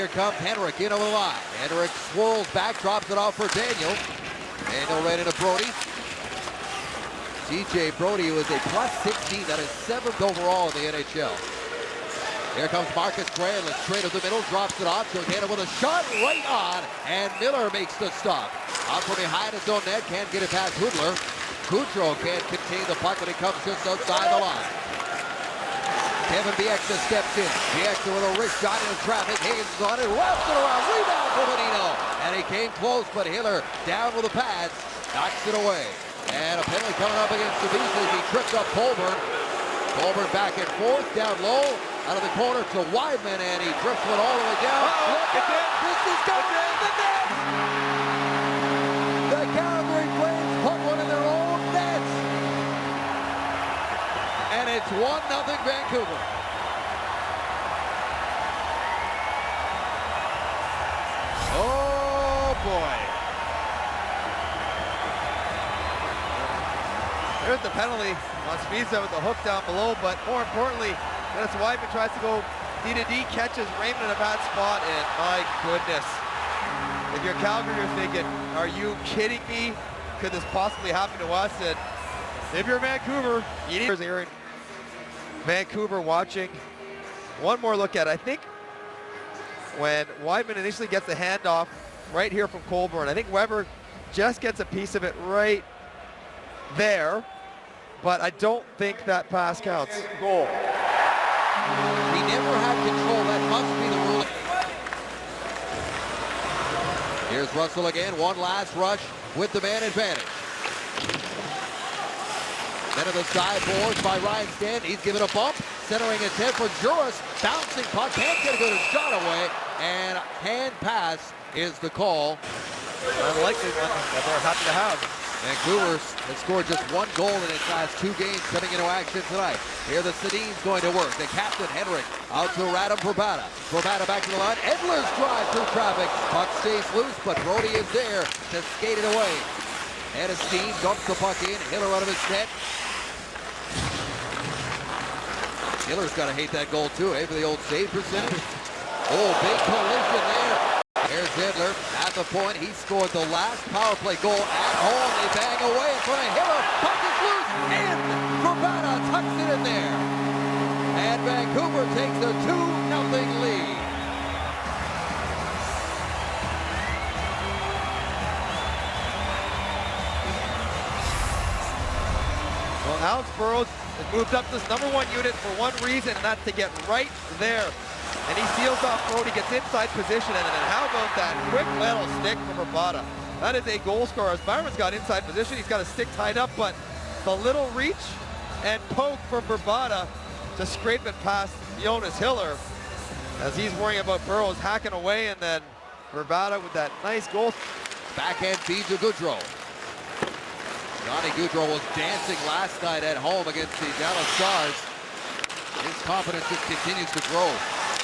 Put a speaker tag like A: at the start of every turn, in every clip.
A: here comes Henrik in over the line. Henrik swirls back, drops it off for Daniel. Daniel right into Brody. TJ Brody was a +16. That is 7th overall in the NHL. Here comes Marcus Granlund, straight up the middle, drops it off. Jordana with a shot right on, and Miller makes the stop. Out from behind his own net, can't get it past Hudler. Gaudreau can't contain the puck, and it comes just outside the line. Kevin Bieksa steps in. Bieksa with a wrist shot into traffic. Higgins is on it, wraps it around, rebound for Bonino. And he came close, but Hiller down with the pads, knocks it away. And a penalty coming up against Savisa as he trips up Colburn. Colburn back and forth, down low, out of the corner to Wideman, and he drifts it all the way down. Look at this! This is going in the net! The Calgary Flames put one in their own net! And it's 1-0 Vancouver. Oh boy.
B: There's the penalty on Spezza with the hook down below, but more importantly, Dennis Wideman tries to go D-to-D, catches Raymond in a bad spot, and my goodness. If you're Calgary, you're thinking, are you kidding me? Could this possibly happen to us? And if you're Vancouver, you need here in Vancouver watching. One more look at it. I think when Wideman initially gets the handoff right here from Colburn, I think Weber just gets a piece of it right there, but I don't think that pass counts.
A: Goal. He never had control. That must be the rule. Here's Russell again. One last rush with the man advantage. Then of the side boards by Ryan Stanton. He's given a bump. Centering attempt for Juris. Bouncing puck. Can't get a good shot away. And hand pass is the call.
B: Unlikely one that they're happy to have.
A: Vancouver has scored just 1 goal in its last 2 games coming into action tonight. Here the Sedin's going to work. The captain, Henrik, out to Radim Vrbata. Vrbata back to the line. Edler's drive through traffic. Puck stays loose, but Brody is there to skate it away. Edestein dumps the puck in. Hiller out of his net. Hiller's got to hate that goal too, for the old save percentage. Oh, big collision there. Here's Edler at the point. He scored the last power play goal at home. They bang away in front of Hiller. Puck is loose, and Vrbata tucks it in there. And Vancouver takes a 2-0 lead.
B: Well, Alex Burrows has moved up this #1 unit for one reason, and that's to get right there. And he seals off Brody, gets inside position, and then how about that quick little stick from Vrbata? That is a goal scorer. As Byron's got inside position, he's got a stick tied up, but the little reach and poke from Vrbata to scrape it past Jonas Hiller as he's worrying about Burrows hacking away, and then Vrbata with that nice goal.
A: Backhand feed to Gaudreau. Johnny Gaudreau was dancing last night at home against the Dallas Stars. His confidence just continues to grow.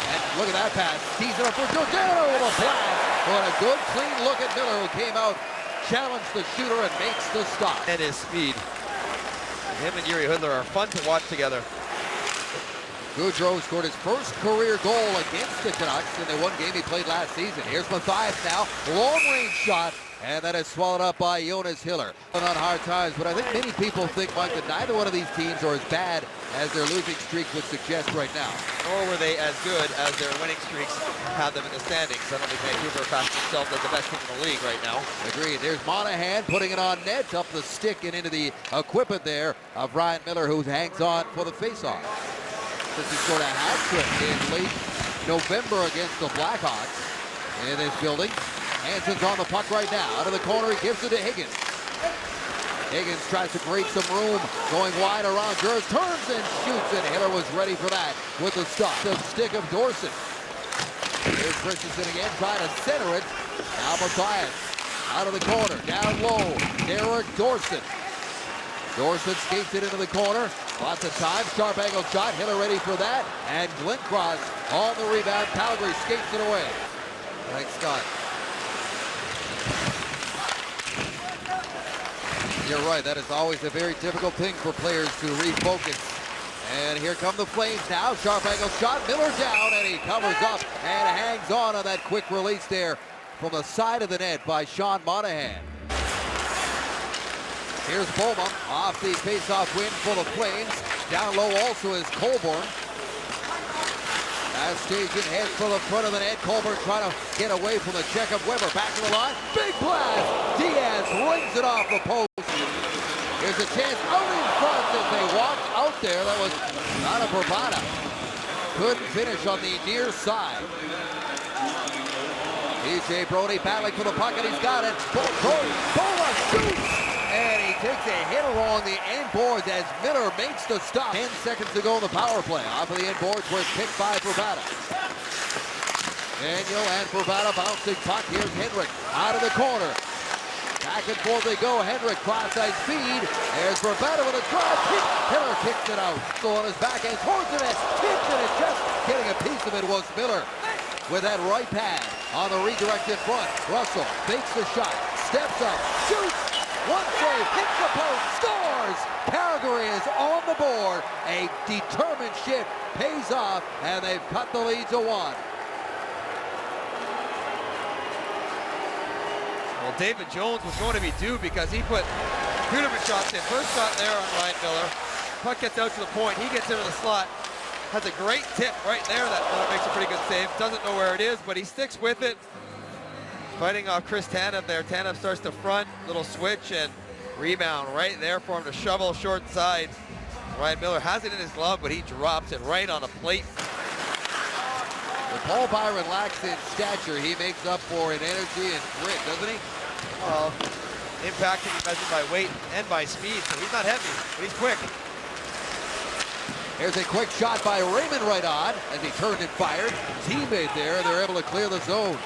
A: And look at that pass. Tees it up for Giordano with a blast. But a good, clean look at Miller, who came out, challenged the shooter, and makes the stop.
B: And his speed. Him and Yuri Hudler are fun to watch together.
A: Gaudreau scored his first career goal against the Canucks in the 1 game he played last season. Here's Mathias now. Long-range shot. And that is swallowed up by Jonas Hiller. On hard times, but I think many people think, Mike, that neither one of these teams are as bad as their losing streak would suggest right now.
B: Nor were they as good as their winning streaks had them in the standings. I don't think Vancouver passed themselves as the best team in the league right now.
A: Agreed. There's Monahan putting it on net, up the stick and into the equipment there of Ryan Miller, who hangs on for the faceoff. This is sort of a hat trick in late November against the Blackhawks in this building. Hansen's on the puck right now. Out of the corner, he gives it to Higgins. Higgins tries to create some room, going wide around Juris, turns and shoots, and Hiller was ready for that with the stop. The stick of Dorson. Here's Christensen again, trying to center it. Now Mathias, out of the corner, down low, Derek Dorson. Dorson skates it into the corner. Lots of time, sharp angle shot, Hiller ready for that, and Glencross on the rebound. Calgary skates it away. Thanks, Scott. You're right, that is always a very difficult thing for players to refocus And here come the Flames now. Sharp angle shot. Miller down, and he covers up and hangs on that quick release there from the side of the net by Sean Monahan. Here's Boma off the face-off win for the Flames. Down low also is Colborne. As Stajan heads for the front of the net. Colborne trying to get away from the check of Weber. Back to the line. Big blast. Diaz rings it off the post. Here's a chance out in front as they walked out there. That was not a Bravada. Couldn't finish on the near side. TJ Brodie battling for the puck, and he's got it. Boma shoots! And he takes a hit along the end boards as Miller makes the stop. 10 seconds to go in the power play. Off of the end boards where it's picked by Bravada. Daniel and Bravada bouncing puck. Here's Henrik out of the corner. Back and forth they go. Henrik cross-ice feed. There's Bravada with a drive kick. Miller kicks it out. So on his backhand towards the net. Tips it, and just getting a piece of it was Miller. With that right pad on the redirected front. Russell fakes the shot. Steps up. Shoots. One save. Hits the post. Scores. Calgary is on the board. A determined shift pays off, and they've cut the lead to 1.
B: Well, David Jones was going to be due because he put 2 different shots in. First shot there on Ryan Miller. Puck gets out to the point. He gets into the slot. Has a great tip right there. That Miller makes a pretty good save. Doesn't know where it is, but he sticks with it. Fighting off Chris Tanev there. Tanev starts to front. Little switch and rebound right there for him to shovel short side. Ryan Miller has it in his glove, but he drops it right on a plate.
A: When Paul Byron lacks in stature, he makes up for in energy and grit, doesn't he?
B: Well, impact can be measured by weight and by speed, so he's not heavy, but he's quick.
A: Here's a quick shot by Raymond right on as he turned and fired. Teammate there, and they're able to clear the zone.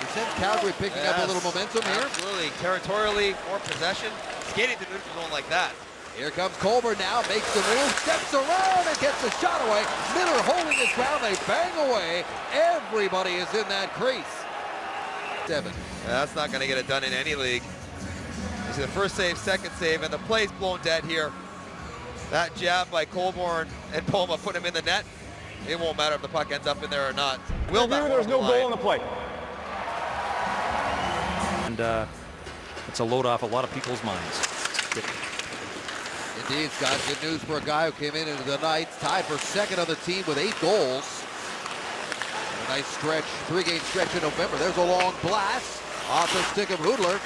A: You sense Calgary picking up a little momentum here?
B: Absolutely. Territorially, more possession. Skating to neutral zone like that.
A: Here comes Colborne now, makes the move, steps around and gets the shot away. Miller holding his ground, they bang away. Everybody is in that crease. 7.
B: That's not going to get it done in any league. You see the first save, second save, and the play's blown dead here. That jab by Colborne and Boma put him in the net. It won't matter if the puck ends up in there or not.
C: There's no goal on the play.
D: And it's a load off a lot of people's minds.
A: Indeed, Scott, good news for a guy who came into the night, tied for second on the team with 8 goals. A nice stretch, 3-game stretch in November. There's a long blast off the stick of Hudler.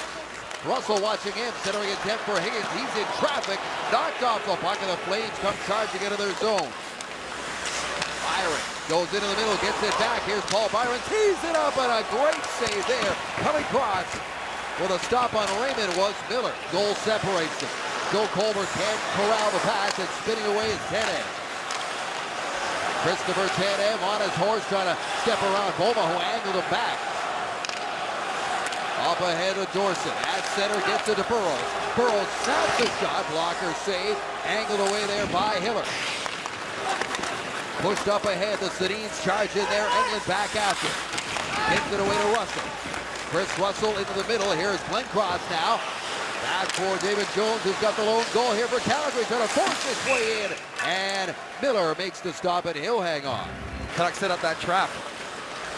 A: Russell watching him, centering attempt for Higgins. He's in traffic, knocked off the puck, and the Flames come charging into their zone. Byron goes into the middle, gets it back. Here's Paul Byron, tees it up, and a great save there. Coming across with a stop on Raymond was Miller. Goal separates them. Joe Colborne can't corral the pass, and spinning away is Tanev. Christopher Tanev on his horse, trying to step around Boma, who angled him back. Up ahead of Dorset. At center, gets it to Burrows. Burrows snaps the shot. Blocker save. Angled away there by Hiller. Pushed up ahead. The Sedins charge in there. Engelland back after. Kicks it away to Russell. Chris Russell into the middle. Here's Glenn Cross now. Back for David Jones, who's got the lone goal here for Calgary. Trying to force his way in. And Miller makes the stop, and he'll hang on.
B: Canucks set up that trap.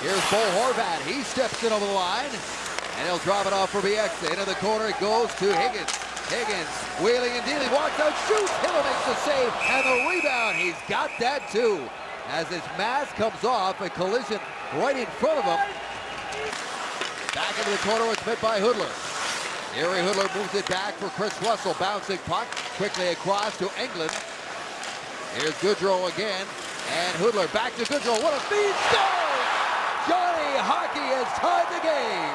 A: Here's Bo Horvat. He steps in over the line. And he'll drop it off for Bieksa. Into the corner it goes to Higgins. Higgins wheeling and dealing, walks out, shoots. Hiller makes the save, and the rebound. He's got that too. As his mask comes off, a collision right in front of him. Back into the corner, it's met by Hudler. Harry Hudler moves it back for Chris Russell. Bouncing puck quickly across to Engelland. Here's Goodrow again, and Hudler back to Goodrow. What a feed! Scores! Johnny Hockey has tied the game.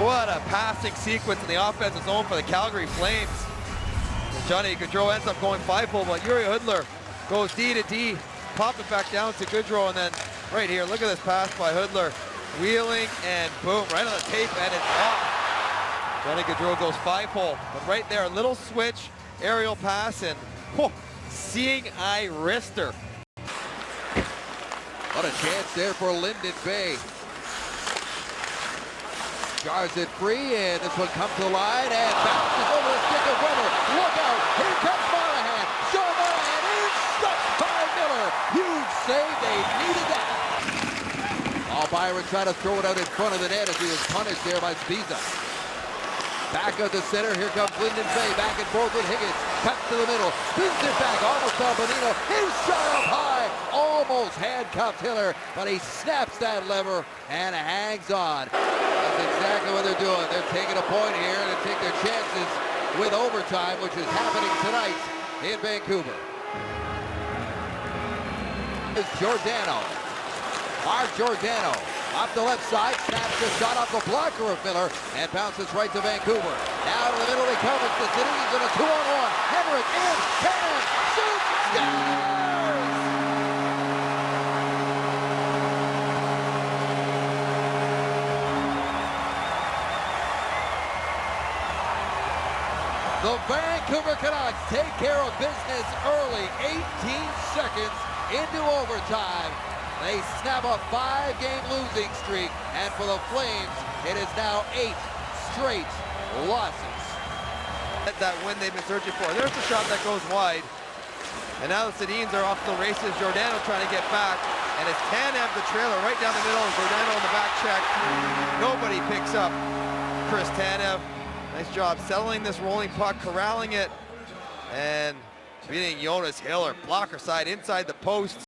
B: What a passing sequence in the offensive zone for the Calgary Flames. Johnny Gaudreau ends up going 5-hole, but Yuri Hudler goes D to D, pop it back down to Gaudreau, and then right here, look at this pass by Hudler. Wheeling and boom, right on the tape, and it's off. Johnny Gaudreau goes 5-hole, but right there, a little switch, aerial pass, and seeing eye wrister.
A: What a chance there for Linden Bay. Jars it free, and this one comes to the line and bounces over the stick of Weber. Look out! Here comes Monahan. Sean Monahan is struck by Miller. Huge save. They needed that. Byron tried to throw it out in front of the net as he was punished there by Spiza. Back of the center. Here comes Lyndon Fay. Back and forth with Higgins. Cuts to the middle. Spins it back. Almost on Bonino. His shot up high. Almost handcuffed Hiller, but he snaps that lever and hangs on. That's exactly what they're doing. They're taking a point here to take their chances with overtime, which is happening tonight in Vancouver. Is Giordano. Mark Giordano off the left side, snaps the shot off the blocker of Miller and bounces right to Vancouver. Now to the middle they come. It's the Canadiens in a 2-on-1. Henrik in, Cannon shoots, scores! The Vancouver Canucks take care of business early, 18 seconds into overtime. They snap a 5-game losing streak, and for the Flames, it is now 8 straight losses.
B: That win they've been searching for. There's the shot that goes wide. And now the Sedins are off to the races. Giordano trying to get back. And it's Tanev, the trailer, right down the middle. And Giordano on the back check. Nobody picks up Chris Tanev. Nice job settling this rolling puck, corralling it, and beating Jonas Hiller. Blocker side inside the post.